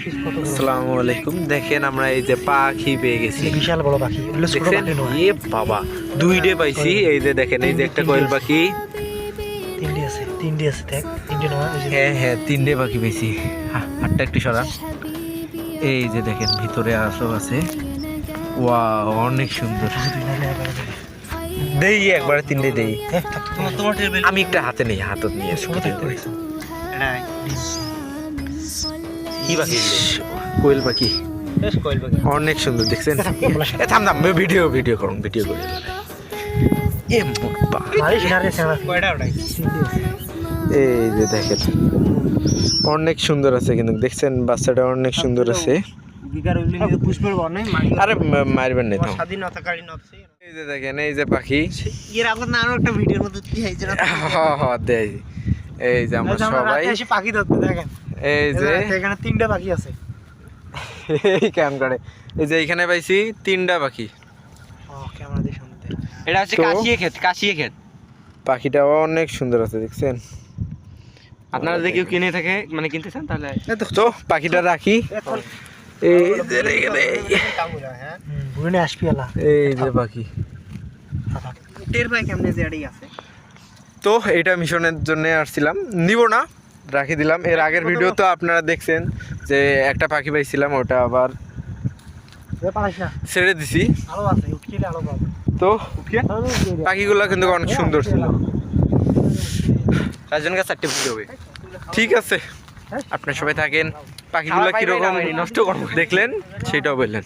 আসসালামু আলাইকুম। দেখেন আমরা এই যে পাখি পেয়ে গেছি, বিশাল বড় পাখি। দেখছেন? এ বাবা, দুইটে পাইছি। এই যে দেখেন, এই যে একটা কোয়েল পাখি। তিনটে আছে দেখ, তিনটে নয়। হ্যাঁ হ্যাঁ, তিনটে পাখি পেয়েছি। হাতটা একটু সরা। এই যে দেখেন, ভিতরে আসো আছে। ওয়াও, অনেক সুন্দর। দেই একবারে তিনটে দেই। আমি একটা হাতে নেই, হাতত নিয়ে কি পাখি? কোয়েল পাখি, অনেক সুন্দর। দেখছেন? থাম থাম, ভিডিও করুন, ভিডিও করি। এ মোটা, এই যে দেখেন, অনেক সুন্দর আছে কিন্তু। দেখছেন বাচ্চাটা অনেক সুন্দর আছে। আরে মারবেন না, এই যে দেখেন, এই যে পাখি। দেয়, এই যে আমরা সবাই পাখি ধরতে দেখেন। এই যে এখানে তিনটা পাখি আছে। এই কাম করে। এই যে এখানে পাইছি তিনটা পাখি। এটা হচ্ছে কাশিয়ে ক্ষেত। পাখিটা অনেক সুন্দর আছে, দেখছেন? আপনারা যদি কেউ কিনে থাকে, মানে কিনতে চান, তাহলে তো পাখিটা রাখি। এই যে এই যে পাখি। তো এটা মিশনের জন্য আসছিলাম, নিব না, রাখি দিলাম। এর আগের ভিডিও তো আপনারা দেখছেন যে একটা পাখি পাইছিলাম, ওটা আবার ছেড়ে দিছি। তো পাখিগুলো কিন্তু অনেক সুন্দর ছিল। রাজনকে 4টে ভিডিও হবে। ঠিক আছে, আপনার সবাই থাকেন। পাখিগুলো কিরকম নষ্ট দেখলেন সেটাও বললেন।